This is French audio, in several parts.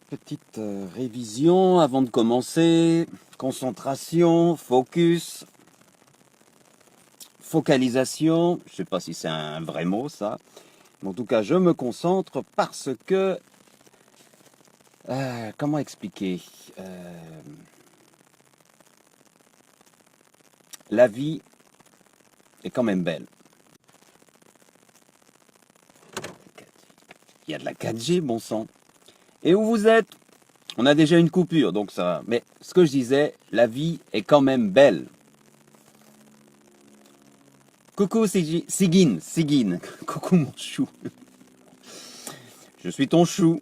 Petite révision avant de commencer. Concentration, focus, focalisation. Je ne sais pas si c'est un vrai mot ça. Mais en tout cas, je me concentre parce que... comment expliquer la vie est quand même belle. Il y a de la 4G, bon sang. Et où vous êtes? On a déjà une coupure, donc ça... Mais ce que je disais, la vie est quand même belle. Coucou Sigine. Coucou mon chou. Je suis ton chou.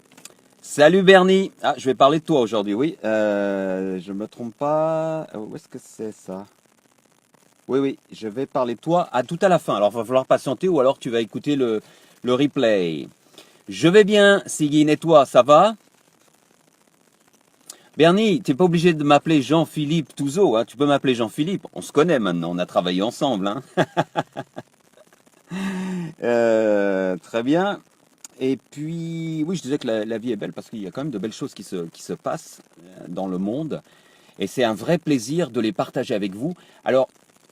Salut Bernie. Ah, je vais parler de toi aujourd'hui, oui. Je me trompe pas. Où est-ce que c'est ça? Oui, je vais parler de toi à tout à la fin. Alors, il va falloir patienter ou alors tu vas écouter le replay. Je vais bien, Sigine, et toi, ça va? Bernie, tu n'es pas obligé de m'appeler Jean-Philippe Touzeau, hein. Tu peux m'appeler Jean-Philippe. On se connaît maintenant, on a travaillé ensemble. Hein. Très bien. Et puis, oui, je disais que la vie est belle parce qu'il y a quand même de belles choses qui se passent dans le monde. Et c'est un vrai plaisir de les partager avec vous. Alors,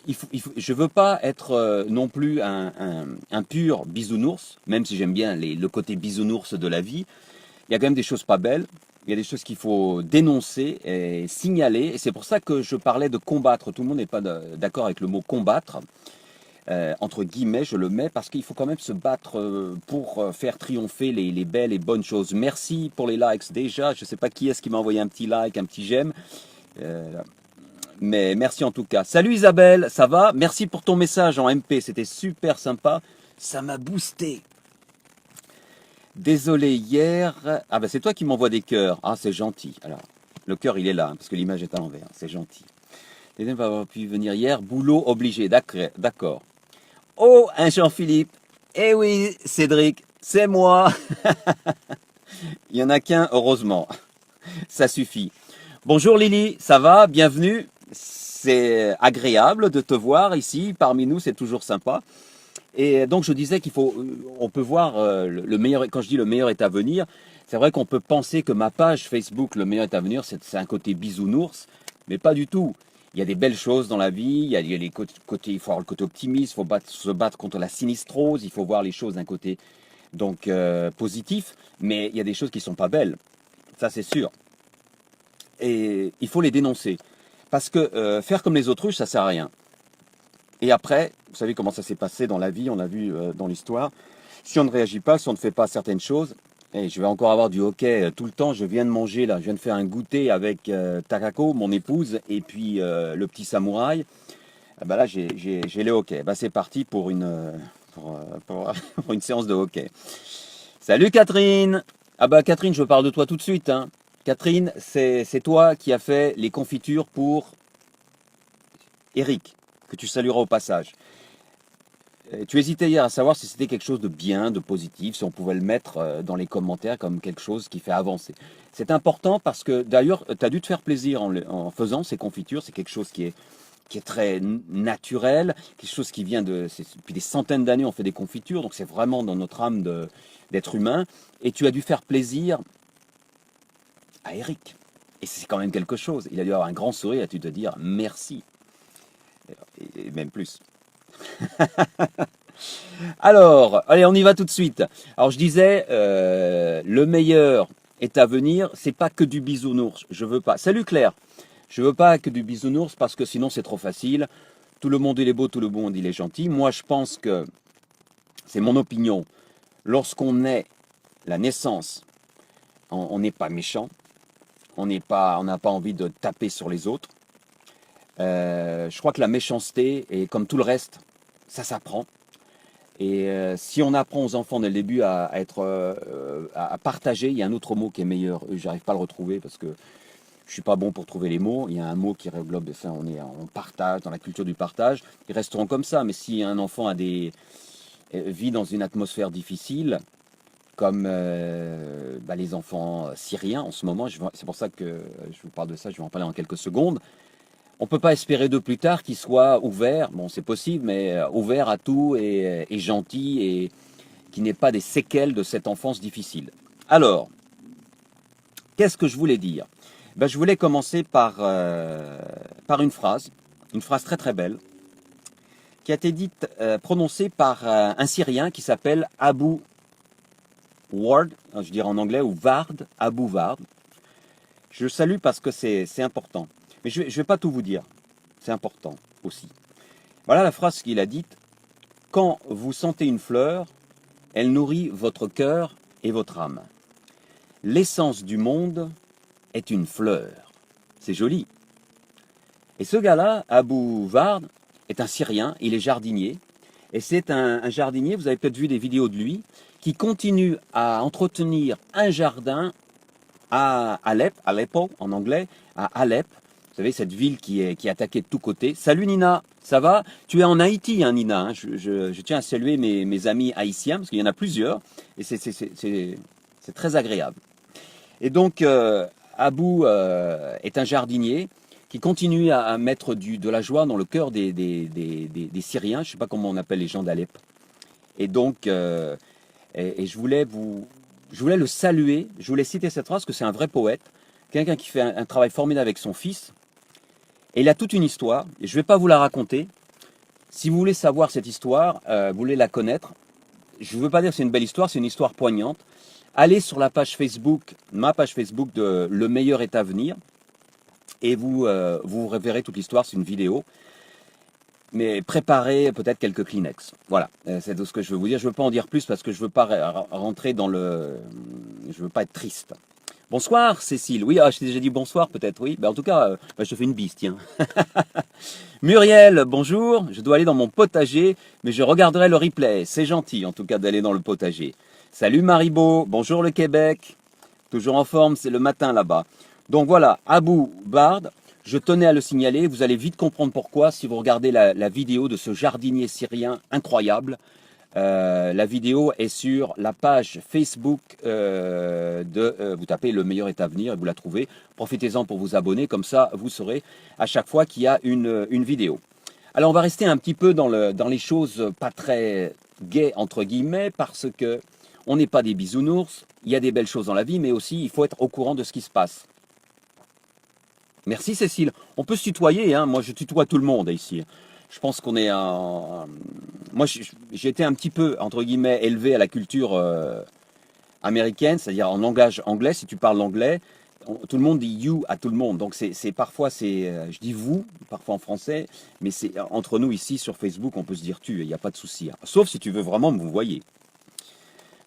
je ne veux pas être non plus un pur bisounours, même si j'aime bien le côté bisounours de la vie. Il y a quand même des choses pas belles. Il y a des choses qu'il faut dénoncer et signaler. Et c'est pour ça que je parlais de combattre. Tout le monde n'est pas d'accord avec le mot combattre. Entre guillemets, je le mets parce qu'il faut quand même se battre pour faire triompher les belles et bonnes choses. Merci pour les likes déjà. Je ne sais pas qui est-ce qui m'a envoyé un petit like, un petit j'aime. Mais merci en tout cas. Salut Isabelle, ça va? Merci pour ton message en MP, c'était super sympa. Ça m'a boosté. Désolé hier. Ah ben c'est toi qui m'envoie des cœurs. Ah c'est gentil. Alors, le cœur il est là, hein, parce que l'image est à l'envers. C'est gentil. Désolé de ne pas avoir pu venir hier. Boulot obligé. D'accord. Oh, un Jean-Philippe. Eh oui, Cédric, c'est moi. Il n'y en a qu'un, heureusement. Ça suffit. Bonjour Lily, ça va? Bienvenue. C'est agréable de te voir ici parmi nous, c'est toujours sympa. Et donc je disais on peut voir le meilleur, quand je dis le meilleur est à venir, c'est vrai qu'on peut penser que ma page Facebook, le meilleur est à venir, c'est un côté bisounours, mais pas du tout. Il y a des belles choses dans la vie, il y a les côtés, il faut avoir le côté optimiste, il faut se battre contre la sinistrose, il faut voir les choses d'un côté donc positif, mais il y a des choses qui sont pas belles, ça c'est sûr. Et il faut les dénoncer. Parce que faire comme les autruches, ça sert à rien. Et après, vous savez comment ça s'est passé dans la vie, on l'a vu dans l'histoire. Si on ne réagit pas, si on ne fait pas certaines choses, et je vais encore avoir du hockey tout le temps, je viens de manger, là, je viens de faire un goûter avec Takako, mon épouse, et puis le petit samouraï. Ah bah là, j'ai les hockey. Bah, c'est parti pour pour une séance de hockey. Salut Catherine! Ah bah Catherine, je parle de toi tout de suite. Hein. Catherine, c'est toi qui as fait les confitures pour Eric, que tu salueras au passage. Tu hésitais hier à savoir si c'était quelque chose de bien, de positif, si on pouvait le mettre dans les commentaires comme quelque chose qui fait avancer. C'est important parce que d'ailleurs, tu as dû te faire plaisir en faisant ces confitures. C'est quelque chose qui est très naturel, quelque chose qui vient depuis des centaines d'années, on fait des confitures, donc c'est vraiment dans notre âme d'être humain. Et tu as dû faire plaisir à Eric. Et c'est quand même quelque chose. Il a dû avoir un grand sourire et tu te dire merci. Et même plus. Alors, allez, on y va tout de suite. Alors, je disais, le meilleur est à venir. C'est pas que du bisounours. Je veux pas. Salut Claire. Je veux pas que du bisounours parce que sinon c'est trop facile. Tout le monde il est beau, tout le monde il est gentil. Moi, je pense que c'est mon opinion. Lorsqu'on est la naissance, on n'est pas méchant. On n'a pas envie de taper sur les autres. Je crois que la méchanceté, et comme tout le reste, ça s'apprend. Et si on apprend aux enfants dès le début à partager, il y a un autre mot qui est meilleur. J'arrive pas à le retrouver parce que je suis pas bon pour trouver les mots. Il y a un mot qui reglobe, enfin, on partage, dans la culture du partage. Ils resteront comme ça. Mais si un enfant vit dans une atmosphère difficile, comme les enfants syriens en ce moment, c'est pour ça que je vous parle de ça, je vais en parler en quelques secondes. On ne peut pas espérer de plus tard qu'il soit ouvert, bon c'est possible, mais ouvert à tout et gentil et qui n'ait pas des séquelles de cette enfance difficile. Alors, qu'est-ce que je voulais dire? Ben, je voulais commencer par une phrase très très belle, qui a été dite, prononcée par un Syrien qui s'appelle Abu Ward, je dirais en anglais, ou Ward, Abu Ward. Je le salue parce que c'est important. Mais je ne vais pas tout vous dire, c'est important aussi. Voilà la phrase qu'il a dite. Quand vous sentez une fleur, elle nourrit votre cœur et votre âme. L'essence du monde est une fleur. C'est joli. Et ce gars-là, Abu Ward, est un Syrien, il est jardinier. Et c'est un jardinier, vous avez peut-être vu des vidéos de lui, qui continue à entretenir un jardin à Alep, Aleppo en anglais, à Alep. Vous savez, cette ville qui est attaquée de tous côtés. Salut Nina, ça va? Tu es en Haïti, hein, Nina. Hein. Je tiens à saluer mes amis haïtiens, parce qu'il y en a plusieurs, et c'est très agréable. Et donc, Abou est un jardinier qui continue à mettre de la joie dans le cœur des Syriens. Je ne sais pas comment on appelle les gens d'Alep. Et donc, et je voulais le saluer, je voulais citer cette phrase, parce que c'est un vrai poète, quelqu'un qui fait un travail formidable avec son fils. Et il a toute une histoire, et je ne vais pas vous la raconter. Si vous voulez savoir cette histoire, vous voulez la connaître, je ne veux pas dire que c'est une belle histoire, c'est une histoire poignante. Allez sur la page Facebook, ma page Facebook de Le meilleur est à venir, et vous verrez toute l'histoire, c'est une vidéo. Mais préparez peut-être quelques Kleenex. Voilà, c'est tout ce que je veux vous dire. Je ne veux pas en dire plus parce que je ne veux pas rentrer dans le... Je ne veux pas être triste. Bonsoir Cécile. Oui, je t'ai déjà dit bonsoir peut-être, oui. En tout cas, je te fais une bise, tiens. Muriel, bonjour. Je dois aller dans mon potager, mais je regarderai le replay. C'est gentil en tout cas d'aller dans le potager. Salut Maribo, bonjour le Québec. Toujours en forme, c'est le matin là-bas. Donc voilà, Abu Ward. Je tenais à le signaler, vous allez vite comprendre pourquoi si vous regardez la vidéo de ce jardinier syrien incroyable. La vidéo est sur la page Facebook vous tapez Le meilleur est à venir et vous la trouvez. Profitez-en pour vous abonner, comme ça vous saurez à chaque fois qu'il y a une vidéo. Alors on va rester un petit peu dans les choses pas très gaies entre guillemets, parce que on n'est pas des bisounours, il y a des belles choses dans la vie, mais aussi il faut être au courant de ce qui se passe. Merci Cécile. On peut se tutoyer, hein. Moi je tutoie tout le monde ici. Je pense qu'on est Moi j'ai été un petit peu, entre guillemets, élevé à la culture américaine, c'est-à-dire en langage anglais. Si tu parles l'anglais, tout le monde dit you à tout le monde. Donc parfois je dis vous, parfois en français, mais c'est entre nous ici sur Facebook, on peut se dire tu, il n'y a pas de souci. Hein. Sauf si tu veux vraiment me vous voyez.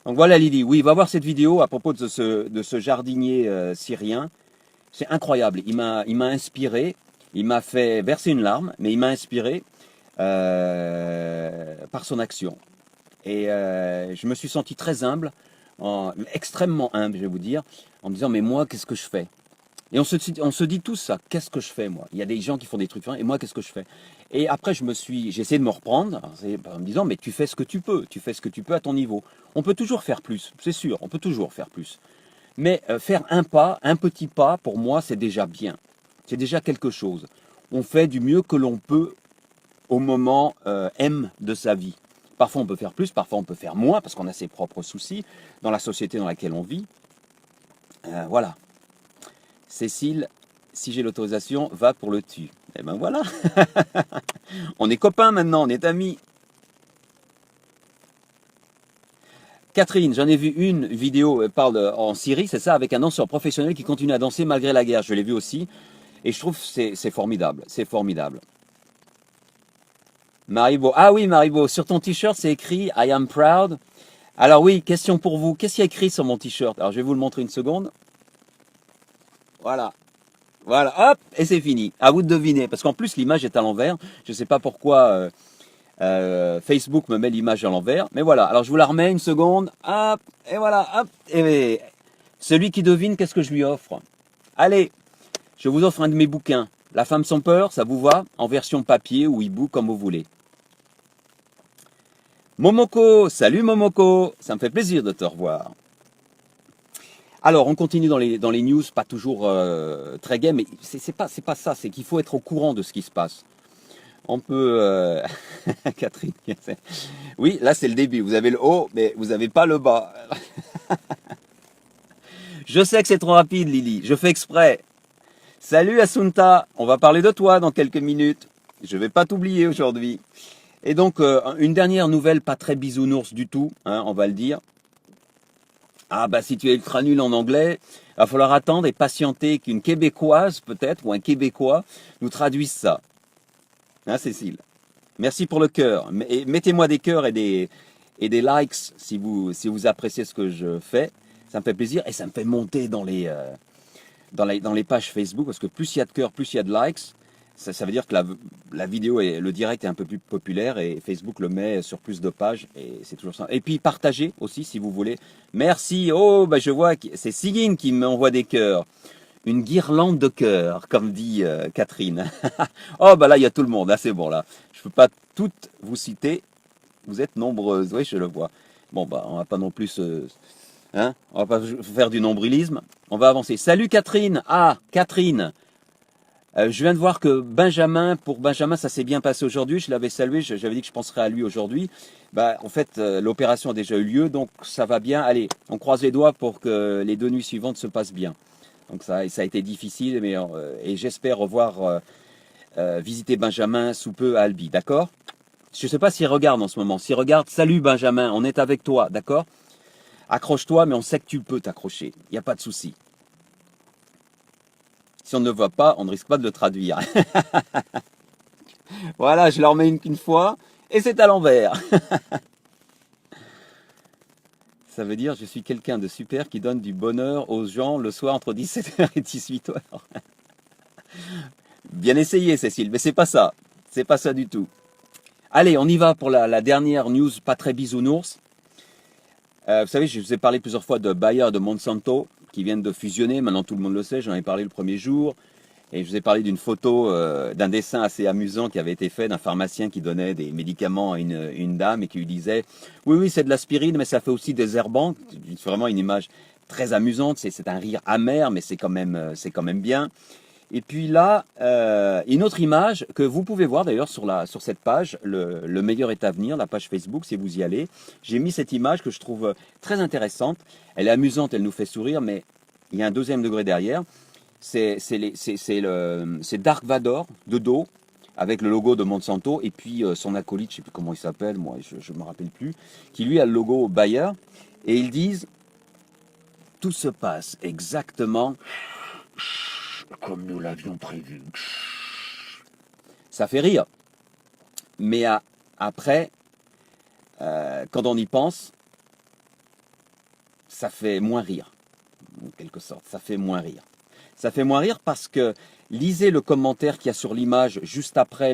Donc voilà Lydie, oui, va voir cette vidéo à propos de ce jardinier syrien. C'est incroyable, il m'a inspiré, il m'a fait verser une larme, mais il m'a inspiré par son action. Et je me suis senti très humble, extrêmement humble, je vais vous dire, en me disant, mais moi, qu'est-ce que je fais? Et on se dit tous ça, qu'est-ce que je fais moi? Il y a des gens qui font des trucs, et moi, qu'est-ce que je fais? Et après, j'ai essayé de me reprendre, en me disant, mais tu fais ce que tu peux à ton niveau. On peut toujours faire plus, c'est sûr, on peut toujours faire plus. Mais faire un petit pas, pour moi, c'est déjà bien. C'est déjà quelque chose. On fait du mieux que l'on peut au moment M de sa vie. Parfois on peut faire plus, parfois on peut faire moins, parce qu'on a ses propres soucis dans la société dans laquelle on vit. Voilà. Cécile, si j'ai l'autorisation, va pour le tu. Eh ben voilà. On est copains maintenant, on est amis. Catherine, j'en ai vu une vidéo, elle parle en Syrie, c'est ça, avec un danseur professionnel qui continue à danser malgré la guerre. Je l'ai vu aussi. Et je trouve que c'est formidable. C'est formidable. Maribo. Ah oui, Maribo, sur ton t-shirt, c'est écrit I am proud. Alors oui, question pour vous. Qu'est-ce qu'il y a écrit sur mon t-shirt? Alors je vais vous le montrer une seconde. Voilà. Voilà, hop, et c'est fini. À vous de deviner. Parce qu'en plus, l'image est à l'envers. Je ne sais pas pourquoi Facebook me met l'image à l'envers. Mais voilà, alors je vous la remets une seconde. Hop, et voilà, hop. Et celui qui devine, qu'est-ce que je lui offre? Allez, je vous offre un de mes bouquins. La femme sans peur, ça vous va? En version papier ou e-book, comme vous voulez. Momoko, salut Momoko, ça me fait plaisir de te revoir. Alors, on continue dans les news, pas toujours très gai, mais c'est pas ça, c'est qu'il faut être au courant de ce qui se passe. On peut... Catherine, oui, là c'est le début, vous avez le haut, mais vous n'avez pas le bas. Je sais que c'est trop rapide, Lily. Je fais exprès. Salut Assunta. On va parler de toi dans quelques minutes. Je vais pas t'oublier aujourd'hui. Et donc, une dernière nouvelle, pas très bisounours du tout, hein, on va le dire. Ah bah si tu es ultra nul en anglais, il va falloir attendre et patienter qu'une Québécoise peut-être, ou un Québécois, nous traduise ça. Hein, Cécile? Merci pour le cœur. Mettez-moi des cœurs et des likes si vous appréciez ce que je fais. Ça me fait plaisir et ça me fait monter dans les pages Facebook parce que plus il y a de cœurs, plus il y a de likes. Ça veut dire que la vidéo et le direct est un peu plus populaire et Facebook le met sur plus de pages et c'est toujours ça. Et puis partagez aussi si vous voulez. Merci. Oh, bah je vois que c'est Sigyn qui m'envoie des cœurs. Une guirlande de cœurs, comme dit Catherine. Oh, bah là, il y a tout le monde. Ah, c'est bon, là. Je ne peux pas toutes vous citer. Vous êtes nombreuses. Oui, je le vois. Bon, bah, on va pas non plus... hein, on va pas faire du nombrilisme. On va avancer. Salut, Catherine. Ah, Catherine. Je viens de voir que pour Benjamin, ça s'est bien passé aujourd'hui. Je l'avais salué. J'avais dit que je penserais à lui aujourd'hui. Bah, en fait, l'opération a déjà eu lieu. Donc, ça va bien. Allez, on croise les doigts pour que les 2 nuits suivantes se passent bien. Donc ça a été difficile, et j'espère revoir visiter Benjamin sous peu à Albi, d'accord? Je ne sais pas s'il regarde en ce moment. S'il regarde, salut Benjamin, on est avec toi, d'accord? Accroche-toi, mais on sait que tu peux t'accrocher. Il n'y a pas de souci. Si on ne le voit pas, on ne risque pas de le traduire. Voilà, je leur mets une fois, et c'est à l'envers. Ça veut dire je suis quelqu'un de super qui donne du bonheur aux gens le soir entre 17h et 18h. Bien essayé, Cécile, mais c'est pas ça. C'est pas ça du tout. Allez, on y va pour la dernière news, pas très bisounours. Vous savez, je vous ai parlé plusieurs fois de Bayer et de Monsanto qui viennent de fusionner. Maintenant, tout le monde le sait, j'en ai parlé le premier jour. Et je vous ai parlé d'une photo, d'un dessin assez amusant qui avait été fait d'un pharmacien qui donnait des médicaments à une dame et qui lui disait « Oui, oui, c'est de l'aspirine, mais ça fait aussi des herbants. » C'est vraiment une image très amusante. C'est un rire amer, mais c'est quand même bien. Et puis là, une autre image que vous pouvez voir d'ailleurs sur cette page, le meilleur est à venir, la page Facebook, si vous y allez. J'ai mis cette image que je trouve très intéressante. Elle est amusante, elle nous fait sourire, mais il y a un deuxième degré derrière. C'est Dark Vador de dos, avec le logo de Monsanto, et puis son acolyte, je ne sais plus comment il s'appelle, moi je ne me rappelle plus, qui lui a le logo Bayer. Et ils disent, tout se passe exactement comme nous l'avions prévu. Ça fait rire. Mais après, quand on y pense, ça fait moins rire. En quelque sorte, ça fait moins rire. Ça fait moins rire parce que lisez le commentaire qu'il y a sur l'image juste après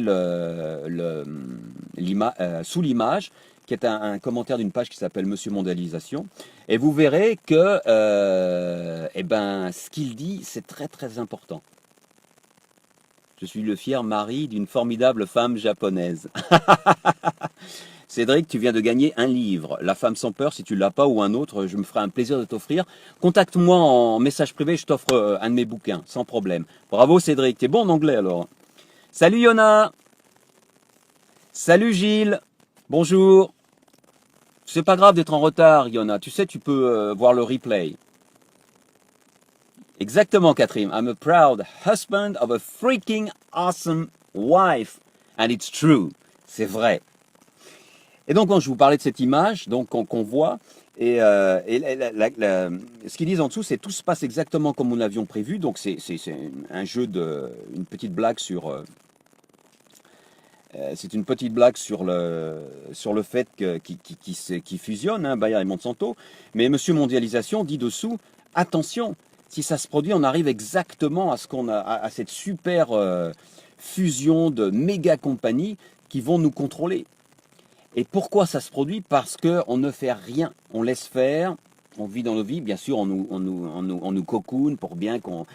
sous l'image, qui est un commentaire d'une page qui s'appelle Monsieur Mondialisation, et vous verrez que ce qu'il dit, c'est très très important. Je suis le fier mari d'une formidable femme japonaise. Cédric, tu viens de gagner un livre, La femme sans peur. Si tu ne l'as pas ou un autre, je me ferai un plaisir de t'offrir. Contacte-moi en message privé, je t'offre un de mes bouquins, sans problème. Bravo Cédric, t'es bon en anglais alors. Salut Yona. Salut Gilles. Bonjour. C'est pas grave d'être en retard, Yona. Tu sais, tu peux voir le replay. Exactement, Catherine. I'm a proud husband of a freaking awesome wife. And it's true. C'est vrai. Et donc, quand je vous parlais de cette image qu'on voit, ce qu'ils disent en dessous, c'est tout se passe exactement comme nous l'avions prévu. Donc, c'est un jeu une petite blague c'est une petite blague sur le fait qu'ils fusionnent, hein, Bayer et Monsanto. Mais Monsieur Mondialisation dit dessous, attention, si ça se produit, on arrive exactement à cette super fusion de méga compagnies qui vont nous contrôler. Et pourquoi ça se produit? Parce qu'on ne fait rien, on laisse faire, on vit dans nos vies, bien sûr on nous cocoon pour bien qu'on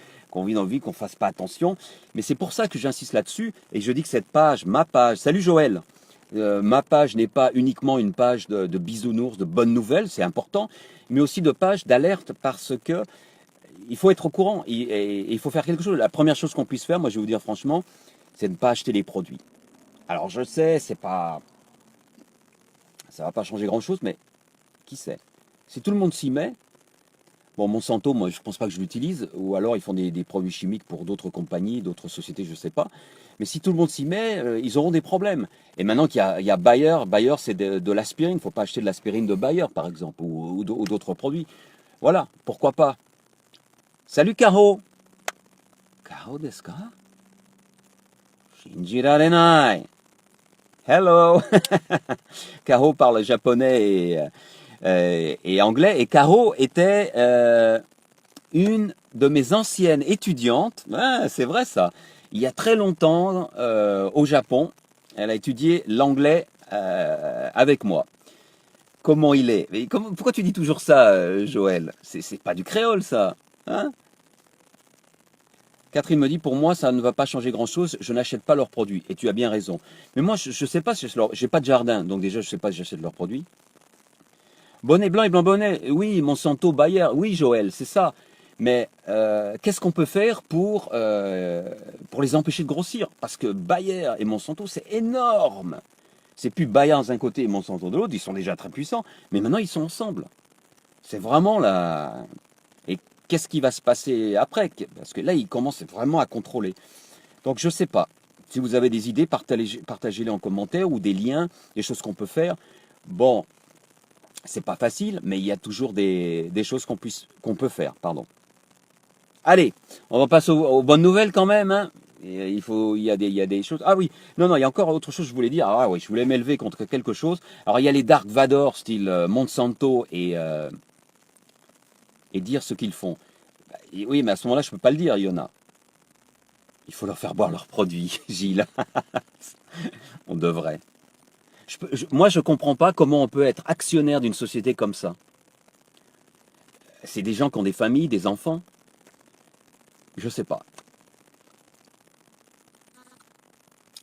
vit dans nos vies, qu'on ne fasse pas attention, mais c'est pour ça que j'insiste là-dessus, et je dis que cette page, ma page, salut Joël, ma page n'est pas uniquement une page de bisounours, de bonnes nouvelles, c'est important, mais aussi de page d'alerte parce que il faut être au courant, et il faut faire quelque chose. La première chose qu'on puisse faire, moi je vais vous dire franchement, c'est de ne pas acheter les produits. Alors je sais, ça va pas changer grand-chose, mais qui sait? Si tout le monde s'y met, Bon, Monsanto, moi, je pense pas que je l'utilise, ou alors ils font des produits chimiques pour d'autres compagnies, d'autres sociétés, je sais pas. Mais si tout le monde s'y met, ils auront des problèmes. Et maintenant il y a Bayer, Bayer c'est de l'aspirine, il ne faut pas acheter de l'aspirine de Bayer, par exemple, ou d'autres produits. Voilà, pourquoi pas. Salut Caro. Caro desu ka? Shinjirarenai. Hello. Caro parle japonais et anglais, et Caro était une de mes anciennes étudiantes, ah, c'est vrai ça, il y a très longtemps au Japon, elle a étudié l'anglais avec moi. Comment il est? Mais pourquoi tu dis toujours ça, Joël? C'est pas du créole ça, hein? Catherine me dit, pour moi, ça ne va pas changer grand-chose, je n'achète pas leurs produits. Et tu as bien raison. Mais moi, je ne sais pas si j'ai pas de jardin, donc déjà, je ne sais pas si j'achète leurs produits. Bonnet blanc et blanc bonnet, oui, Monsanto, Bayer, oui, Joël, c'est ça. Mais qu'est-ce qu'on peut faire pour les empêcher de grossir? Parce que Bayer et Monsanto, c'est énorme. C'est plus Bayer d'un côté et Monsanto de l'autre, ils sont déjà très puissants, mais maintenant ils sont ensemble. C'est vraiment là. Et qu'est-ce qui va se passer après? Parce que là, ils commencent vraiment à contrôler. Donc je ne sais pas. Si vous avez des idées, partagez-les en commentaire ou des liens, des choses qu'on peut faire. Bon, c'est pas facile, mais il y a toujours des choses qu'on peut faire. Pardon. Allez, on va passer aux bonnes nouvelles quand même. Hein. Et il y a des choses. Ah oui, non, il y a encore autre chose que je voulais dire. Ah oui, je voulais m'élever contre quelque chose. Alors il y a les Dark Vador, style Monsanto, et dire ce qu'ils font. Et oui, mais à ce moment-là, je peux pas le dire, Yona. Il faut leur faire boire leurs produits, Gilles. On devrait. Moi, je comprends pas comment on peut être actionnaire d'une société comme ça. C'est des gens qui ont des familles, des enfants. Je sais pas.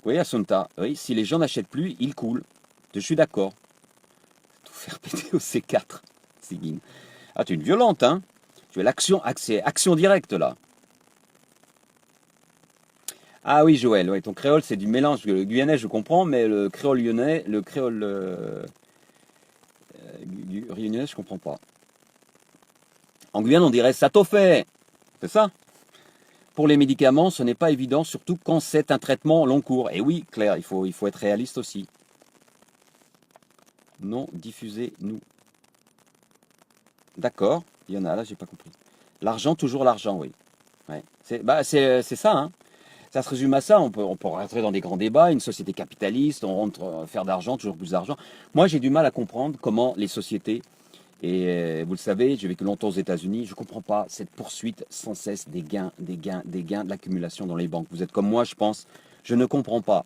Oui, Assunta, oui, si les gens n'achètent plus, ils coulent. Je suis d'accord. Tout faire péter au C4, Sigine. Ah, tu es une violente, hein? Tu es action directe, là. Ah oui, Joël, ouais, ton créole, c'est du mélange. Le guyanais, je comprends, mais le créole lyonnais, le créole lyonnais, je comprends pas. En Guyane, on dirait ça t'au fait. C'est ça? Pour les médicaments, ce n'est pas évident, surtout quand c'est un traitement long cours. Et oui, Claire, il faut être réaliste aussi. Non, diffusez-nous. D'accord, il y en a, là, j'ai pas compris. L'argent, toujours l'argent, oui. Ouais. C'est ça, hein. Ça se résume à ça. On peut rentrer dans des grands débats. Une société capitaliste, on rentre faire d'argent, toujours plus d'argent. Moi, j'ai du mal à comprendre comment les sociétés, et vous le savez, j'ai vécu longtemps aux États-Unis, je ne comprends pas cette poursuite sans cesse des gains, de l'accumulation dans les banques. Vous êtes comme moi, je pense, je ne comprends pas.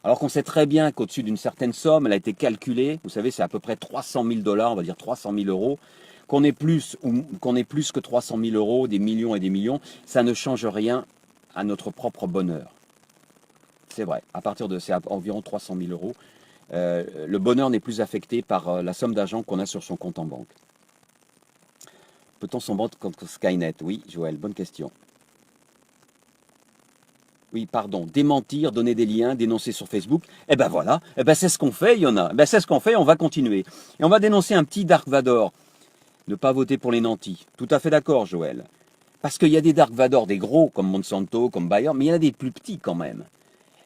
Alors qu'on sait très bien qu'au-dessus d'une certaine somme, elle a été calculée, vous savez, c'est à peu près 300 000 $, on va dire 300 000 euros, qu'on ait plus que 300 000 euros, des millions et des millions, ça ne change rien à notre propre bonheur. C'est vrai, c'est environ 300 000 euros. Le bonheur n'est plus affecté par la somme d'argent qu'on a sur son compte en banque. Peut-on s'en battre contre Skynet? Oui, Joël, bonne question. Oui, pardon, démentir, donner des liens, dénoncer sur Facebook. Eh ben voilà, eh ben c'est ce qu'on fait, il y en a. Ben c'est ce qu'on fait, on va continuer. Et on va dénoncer un petit Dark Vador. Ne pas voter pour les nantis. Tout à fait d'accord, Joël. Parce qu'il y a des Dark Vador, des gros, comme Monsanto, comme Bayer, mais il y en a des plus petits quand même.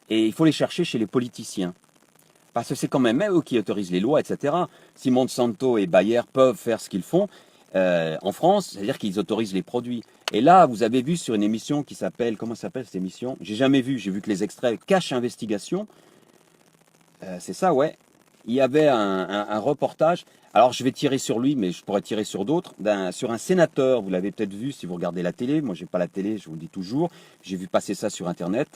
Et il faut les chercher chez les politiciens. Parce que c'est quand même eux qui autorisent les lois, etc. Si Monsanto et Bayer peuvent faire ce qu'ils font en France, c'est-à-dire qu'ils autorisent les produits. Et là, vous avez vu sur une émission qui s'appelle, comment s'appelle cette émission? J'ai jamais vu, j'ai vu que les extraits, Cache Investigation. C'est ça, ouais. Il y avait un reportage. Alors, je vais tirer sur lui, mais je pourrais tirer sur d'autres. Sur un sénateur, vous l'avez peut-être vu si vous regardez la télé. Moi, j'ai pas la télé, je vous le dis toujours. J'ai vu passer ça sur Internet.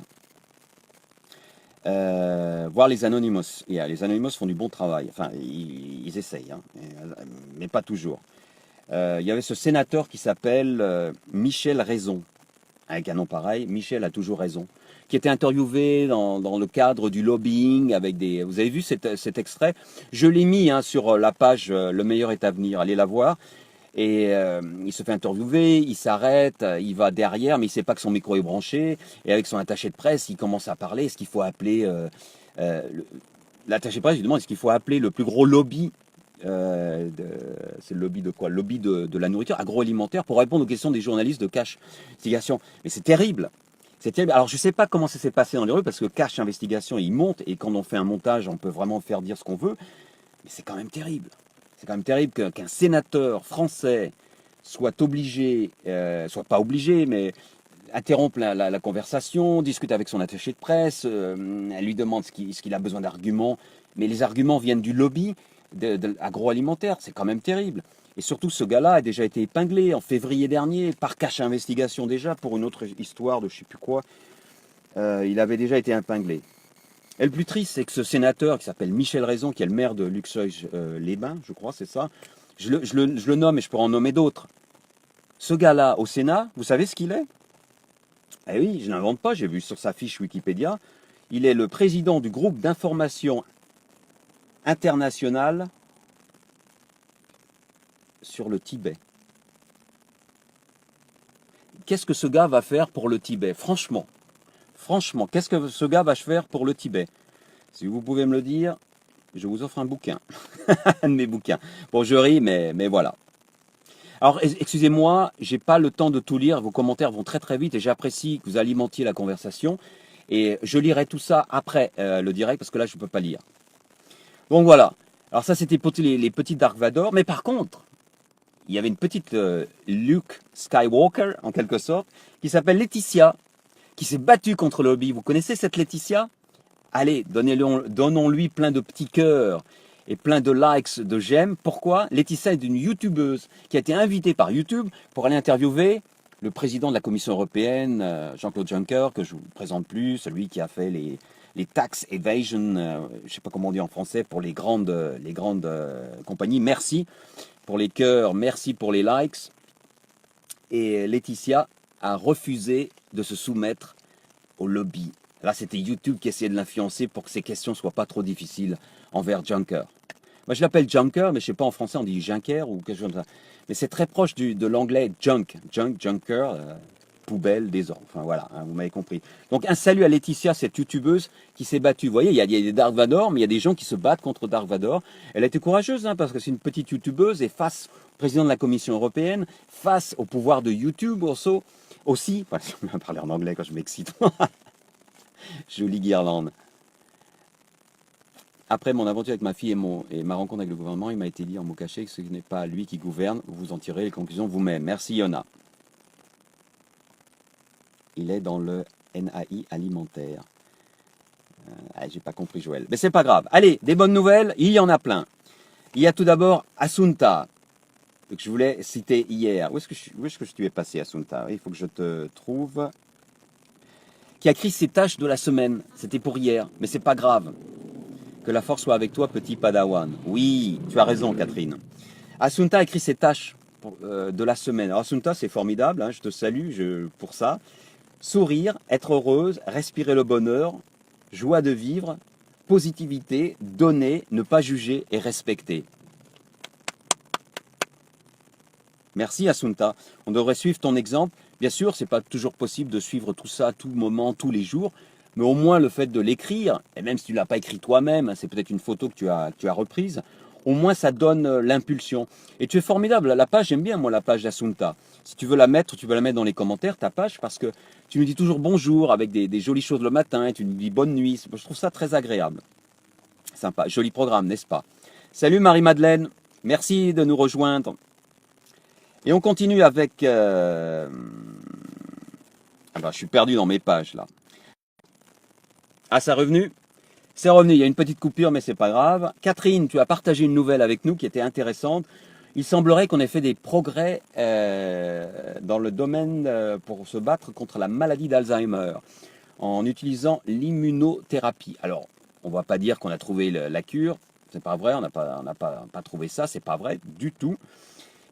Voir les Anonymous. Les Anonymous font du bon travail. Enfin, ils essayent, hein, mais pas toujours. Il y avait ce sénateur qui s'appelle Michel Raison. Avec un nom pareil, Michel a toujours raison. Qui était interviewé dans le cadre du lobbying avec des... Vous avez vu cet extrait? Je l'ai mis sur la page Le meilleur est à venir. Allez la voir. Et il se fait interviewer, il s'arrête, il va derrière, mais il ne sait pas que son micro est branché. Et avec son attaché de presse, il commence à parler. Est-ce qu'il faut appeler... l'attaché de presse lui demande est-ce qu'il faut appeler le plus gros lobby c'est le lobby de quoi? Le lobby de la nourriture agroalimentaire pour répondre aux questions des journalistes de Cash Investigation. Mais c'est terrible. C'est terrible. Alors je ne sais pas comment ça s'est passé dans les rues parce que Cash Investigation, il monte et quand on fait un montage, on peut vraiment faire dire ce qu'on veut. Mais c'est quand même terrible. C'est quand même terrible qu'un sénateur français soit obligé, soit pas obligé, mais interrompre la conversation, discute avec son attaché de presse, elle lui demande ce qu'il a besoin d'arguments, mais les arguments viennent du lobby agroalimentaire, c'est quand même terrible. Et surtout, ce gars-là a déjà été épinglé en février dernier par Cash Investigation déjà pour une autre histoire de je sais plus quoi. Il avait déjà été épinglé. Et le plus triste, c'est que ce sénateur qui s'appelle Michel Raison, qui est le maire de Luxeuil-les-Bains, je crois, c'est ça. Je le nomme et je peux en nommer d'autres. Ce gars-là, au Sénat, vous savez ce qu'il est? Eh oui, je n'invente pas, j'ai vu sur sa fiche Wikipédia. Il est le président du groupe d'information international sur le Tibet. Qu'est-ce que ce gars va faire pour le Tibet? Franchement, qu'est-ce que ce gars va faire pour le Tibet? Si vous pouvez me le dire, je vous offre un bouquin. Un de mes bouquins. Bon, je ris, mais voilà. Alors, excusez-moi, j'ai pas le temps de tout lire. Vos commentaires vont très très vite et j'apprécie que vous alimentiez la conversation. Et je lirai tout ça après le direct parce que là, je ne peux pas lire. Donc voilà. Alors ça, c'était pour les petits Dark Vador. Mais par contre, il y avait une petite Luke Skywalker, en quelque sorte, qui s'appelle Laetitia, qui s'est battue contre le lobby. Vous connaissez cette Laetitia? Allez, donnons-lui plein de petits cœurs et plein de likes, de j'aime. Pourquoi? Laetitia est une youtubeuse qui a été invitée par YouTube pour aller interviewer le président de la Commission européenne, Jean-Claude Juncker, que je ne vous présente plus, celui qui a fait les tax evasion, je ne sais pas comment on dit en français, pour les grandes compagnies. Merci pour les cœurs, merci pour les likes. Et Laetitia a refusé de se soumettre au lobby. Là, c'était YouTube qui essayait de l'influencer pour que ses questions ne soient pas trop difficiles envers Juncker. Moi, je l'appelle Junker, mais je ne sais pas en français, on dit Junker ou quelque chose comme ça. Mais c'est très proche de l'anglais Junker, poubelle, désordre. Enfin voilà, hein, vous m'avez compris. Donc un salut à Laetitia, cette youtubeuse qui s'est battue. Vous voyez, il y a des Dark Vador, mais il y a des gens qui se battent contre Dark Vador. Elle a été courageuse, hein, parce que c'est une petite youtubeuse et face au président de la Commission européenne, face au pouvoir de YouTube aussi, enfin, on va parler en anglais quand je m'excite. Jolie guirlande. Après mon aventure avec ma fille et ma rencontre avec le gouvernement, il m'a été dit en mots cachés que ce n'est pas lui qui gouverne. Vous en tirez les conclusions vous-même. Merci Yona. Il est dans le NAI alimentaire. J'ai pas compris Joël. Mais c'est pas grave. Allez, des bonnes nouvelles, il y en a plein. Il y a tout d'abord Assunta, que je voulais citer hier. Où est-ce que tu es passé, Assunta? Il faut que je te trouve. Qui a écrit ses tâches de la semaine. C'était pour hier, mais c'est pas grave. Que la force soit avec toi, petit padawan. Oui, tu as raison, Catherine. Assunta a écrit ses tâches de la semaine. Alors, Assunta, c'est formidable, hein, je te salue pour ça. Sourire, être heureuse, respirer le bonheur, joie de vivre, positivité, donner, ne pas juger et respecter. Merci Assunta. On devrait suivre ton exemple. Bien sûr, ce n'est pas toujours possible de suivre tout ça à tout moment, tous les jours, mais au moins le fait de l'écrire, et même si tu ne l'as pas écrit toi-même, c'est peut-être une photo que tu as reprise, au moins ça donne l'impulsion. Et tu es formidable, la page, j'aime bien moi la page d'Assunta. Si tu veux la mettre, tu peux la mettre dans les commentaires, ta page, parce que tu nous dis toujours bonjour avec des jolies choses le matin, et tu nous dis bonne nuit, je trouve ça très agréable. Sympa, joli programme, n'est-ce pas? Salut Marie-Madeleine, merci de nous rejoindre. Et on continue avec... Ah bah, je suis perdu dans mes pages là. Ah, c'est revenu? C'est revenu, il y a une petite coupure, mais c'est pas grave. Catherine, tu as partagé une nouvelle avec nous qui était intéressante. Il semblerait qu'on ait fait des progrès dans le domaine pour se battre contre la maladie d'Alzheimer en utilisant l'immunothérapie. Alors, on ne va pas dire qu'on a trouvé la cure, c'est pas vrai, on n'a pas trouvé ça, c'est pas vrai du tout.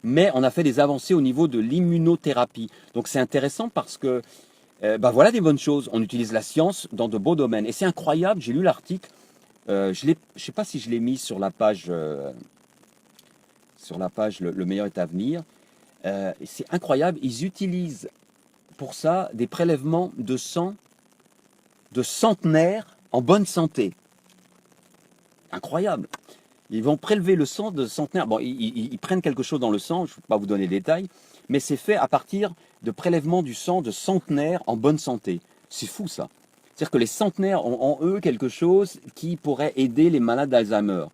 Mais on a fait des avancées au niveau de l'immunothérapie. Donc c'est intéressant parce que voilà des bonnes choses. On utilise la science dans de beaux domaines. Et c'est incroyable, j'ai lu l'article, je ne sais pas si je l'ai mis sur la page, le meilleur est à venir. C'est incroyable, ils utilisent pour ça des prélèvements de sang de centenaires en bonne santé. Incroyable. Ils vont prélever le sang de centenaires. Bon, ils prennent quelque chose dans le sang, je ne vais pas vous donner les détails, mais c'est fait à partir de prélèvement du sang de centenaires en bonne santé. C'est fou ça. C'est-à-dire que les centenaires ont en eux quelque chose qui pourrait aider les malades d'Alzheimer.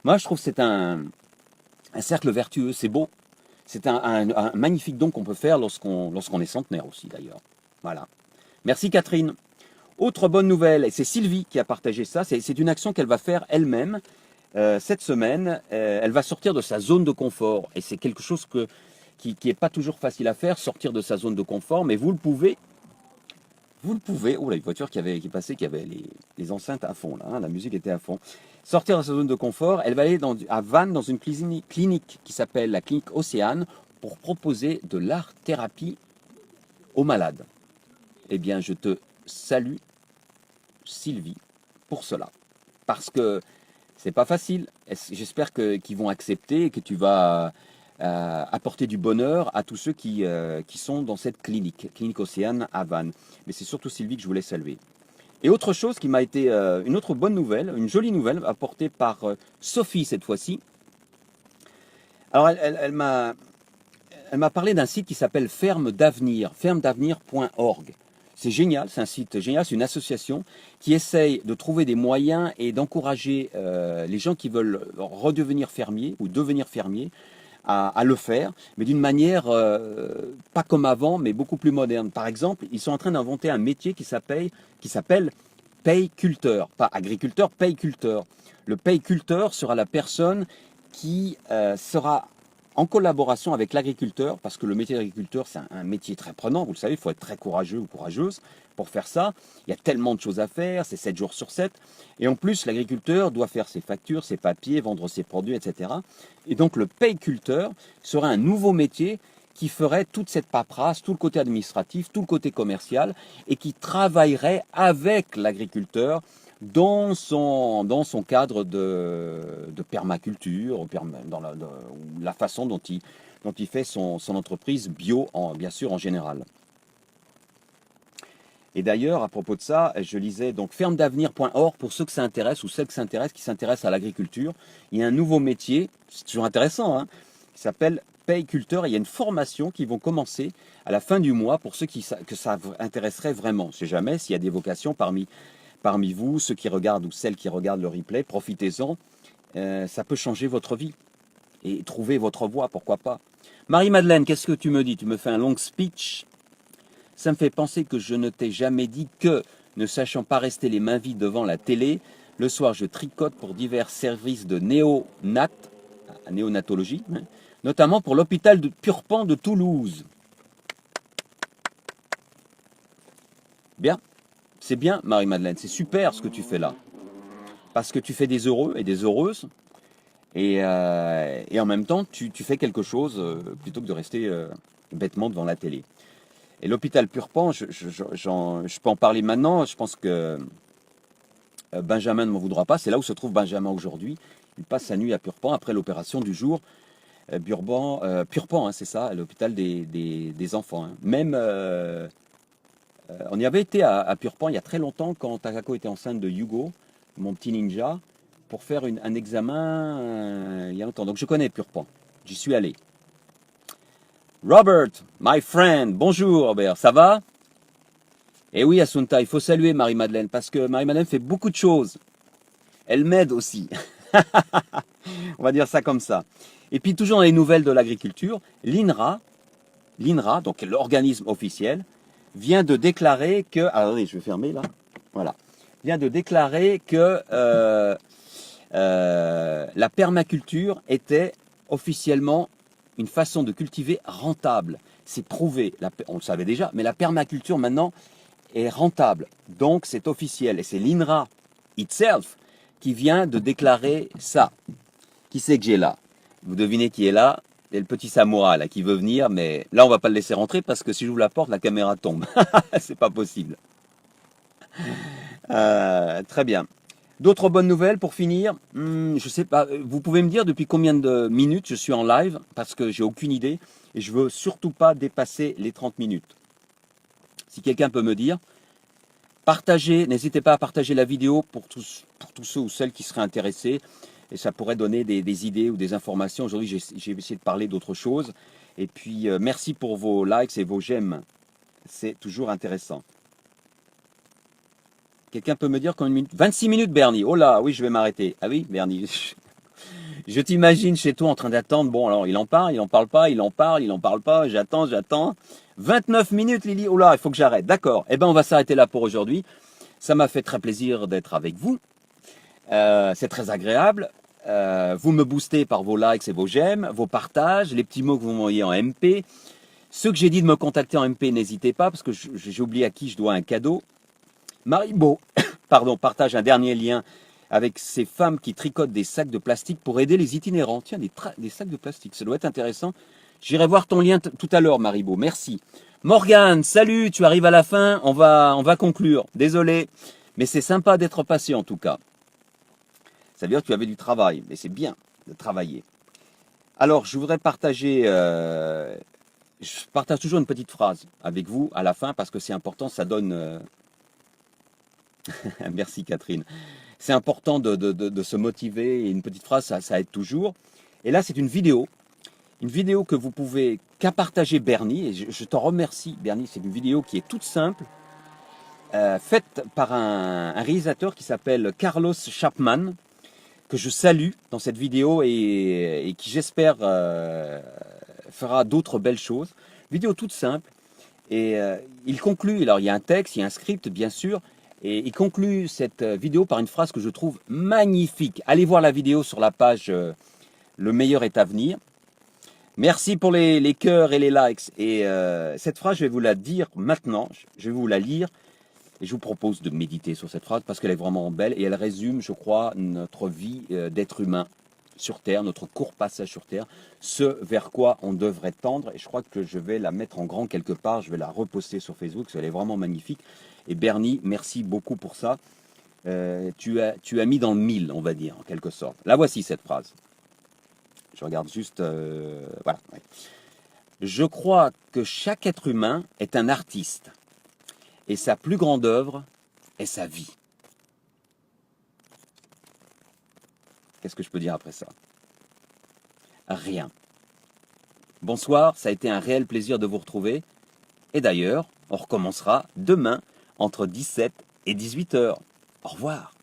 Moi, je trouve que c'est un cercle vertueux, c'est beau. C'est un magnifique don qu'on peut faire lorsqu'on est centenaire aussi d'ailleurs. Voilà. Merci Catherine. Autre bonne nouvelle, et c'est Sylvie qui a partagé ça, c'est une action qu'elle va faire elle-même cette semaine. Elle va sortir de sa zone de confort. Et c'est quelque chose qui n'est pas toujours facile à faire, sortir de sa zone de confort, mais vous le pouvez. Vous le pouvez. Oh là, une voiture qui passait, qui avait les enceintes à fond, là, hein, la musique était à fond. Sortir de sa zone de confort, elle va aller à Vannes dans une clinique qui s'appelle la clinique Océane pour proposer de l'art-thérapie aux malades. Eh bien, je te salue, Sylvie, pour cela. Parce que c'est pas facile. J'espère qu'ils vont accepter et que tu vas apporter du bonheur à tous ceux qui sont dans cette clinique Océane à Vannes. Mais c'est surtout Sylvie que je voulais saluer. Et autre chose qui m'a été une autre bonne nouvelle, une jolie nouvelle apportée par Sophie cette fois-ci. Alors elle m'a parlé d'un site qui s'appelle Ferme d'Avenir, fermedavenir.org. C'est génial, c'est un site génial, c'est une association qui essaye de trouver des moyens et d'encourager les gens qui veulent redevenir fermiers ou devenir fermiers à le faire, mais d'une manière pas comme avant, mais beaucoup plus moderne. Par exemple, ils sont en train d'inventer un métier qui s'appelle payiculteur, pas agriculteur, payiculteur. Le payiculteur sera la personne qui sera en collaboration avec l'agriculteur, parce que le métier d'agriculteur, c'est un métier très prenant, vous le savez, il faut être très courageux ou courageuse pour faire ça. Il y a tellement de choses à faire, c'est 7 jours sur 7. Et en plus, l'agriculteur doit faire ses factures, ses papiers, vendre ses produits, etc. Et donc le payiculteur serait un nouveau métier qui ferait toute cette paperasse, tout le côté administratif, tout le côté commercial, et qui travaillerait avec l'agriculteur dans son cadre de permaculture, dans la façon dont il fait son entreprise bio, bien sûr, en général. Et d'ailleurs, à propos de ça, je lisais donc fermedavenir.org pour ceux que ça intéresse ou celles qui s'intéressent à l'agriculture. Il y a un nouveau métier, c'est toujours intéressant, hein, qui s'appelle payiculteur. Il y a une formation qui vont commencer à la fin du mois pour ceux que ça intéresserait vraiment. Je ne sais jamais s'il y a des vocations parmi vous, ceux qui regardent ou celles qui regardent le replay, profitez-en. Ça peut changer votre vie et trouver votre voie, pourquoi pas. Marie-Madeleine, qu'est-ce que tu me dis? Tu me fais un long speech. Ça me fait penser que je ne t'ai jamais dit que, ne sachant pas rester les mains vides devant la télé, le soir je tricote pour divers services de néonatologie, notamment pour l'hôpital de Purpan de Toulouse. Bien, c'est bien Marie-Madeleine, c'est super ce que tu fais là. Parce que tu fais des heureux et des heureuses, et en même temps tu fais quelque chose plutôt que de rester bêtement devant la télé. Et l'hôpital Purpan, je peux en parler maintenant. Je pense que Benjamin ne m'en voudra pas. C'est là où se trouve Benjamin aujourd'hui. Il passe sa nuit à Purpan après l'opération du jour. Purpan, hein, c'est ça, l'hôpital des enfants. Hein. Même, on y avait été à Purpan il y a très longtemps quand Takako était enceinte de Hugo, mon petit ninja, pour faire un examen il y a longtemps. Donc je connais Purpan. J'y suis allé. Robert, my friend, bonjour Robert, ça va? Eh oui Assunta, il faut saluer Marie-Madeleine parce que Marie-Madeleine fait beaucoup de choses. Elle m'aide aussi. On va dire ça comme ça. Et puis toujours dans les nouvelles de l'agriculture, l'INRA, donc l'organisme officiel, vient de déclarer que... Attendez, je vais fermer là. Voilà. Vient de déclarer que la permaculture était officiellement une façon de cultiver rentable. C'est prouvé, on le savait déjà, mais la permaculture maintenant est rentable. Donc c'est officiel. Et c'est l'INRA itself qui vient de déclarer ça. Qui c'est que j'ai là? Vous devinez qui est là? C'est le petit samouraï là, qui veut venir, mais là on va pas le laisser rentrer parce que si j'ouvre la porte, la caméra tombe. C'est pas possible. Très bien. D'autres bonnes nouvelles pour finir? Je sais pas. Vous pouvez me dire depuis combien de minutes je suis en live? Parce que j'ai aucune idée et je veux surtout pas dépasser les 30 minutes. Si quelqu'un peut me dire, partagez, n'hésitez pas à partager la vidéo pour tous ceux ou celles qui seraient intéressés. et ça pourrait donner des idées ou des informations. Aujourd'hui, j'ai essayé de parler d'autre chose. Et puis, merci pour vos likes et vos j'aime. C'est toujours intéressant. Quelqu'un peut me dire combien de minutes? 26 minutes, Bernie. Oh là, oui, je vais m'arrêter. Ah oui, Bernie. Je t'imagine chez toi en train d'attendre. Bon, alors, il en parle pas, il en parle pas. J'attends. 29 minutes, Lily. Oh là, il faut que j'arrête. D'accord. Eh bien, on va s'arrêter là pour aujourd'hui. Ça m'a fait très plaisir d'être avec vous. C'est très agréable. Vous me boostez par vos likes et vos j'aime, vos partages, les petits mots que vous m'envoyez en MP. Ceux que j'ai dit de me contacter en MP, n'hésitez pas, parce que j'ai oublié à qui je dois un cadeau. Maribo, pardon, partage un dernier lien avec ces femmes qui tricotent des sacs de plastique pour aider les itinérants. Tiens, des sacs de plastique, ça doit être intéressant. J'irai voir ton lien tout à l'heure, Maribo. Merci. Morgane, salut, tu arrives à la fin, on va conclure. Désolé, mais c'est sympa d'être patient en tout cas. Ça veut dire que tu avais du travail, mais c'est bien de travailler. Alors, je voudrais partager, je partage toujours une petite phrase avec vous à la fin parce que c'est important, ça donne... Merci Catherine. C'est important de se motiver et une petite phrase, ça aide toujours. Et là, c'est une vidéo que vous pouvez qu'à partager Bernie, et je t'en remercie Bernie, c'est une vidéo qui est toute simple, faite par un réalisateur qui s'appelle Carlos Chapman, que je salue dans cette vidéo et qui j'espère fera d'autres belles choses. Vidéo toute simple et il conclut, alors il y a un texte, il y a un script bien sûr, et il conclut cette vidéo par une phrase que je trouve magnifique. Allez voir la vidéo sur la page Le meilleur est à venir. Merci pour les cœurs et les likes. Et cette phrase, je vais vous la dire maintenant, je vais vous la lire. Et je vous propose de méditer sur cette phrase parce qu'elle est vraiment belle et elle résume, je crois, notre vie d'être humain sur Terre, notre court passage sur Terre, ce vers quoi on devrait tendre. Et je crois que je vais la mettre en grand quelque part, je vais la reposter sur Facebook, parce qu'elle est vraiment magnifique. Et Bernie, merci beaucoup pour ça. Tu as mis dans le mille, on va dire, en quelque sorte. La voici cette phrase. Je regarde juste... voilà. Ouais. Je crois que chaque être humain est un artiste. Et sa plus grande œuvre est sa vie. Qu'est-ce que je peux dire après ça? Rien. Bonsoir, ça a été un réel plaisir de vous retrouver. Et d'ailleurs, on recommencera demain entre 17 et 18 heures. Au revoir.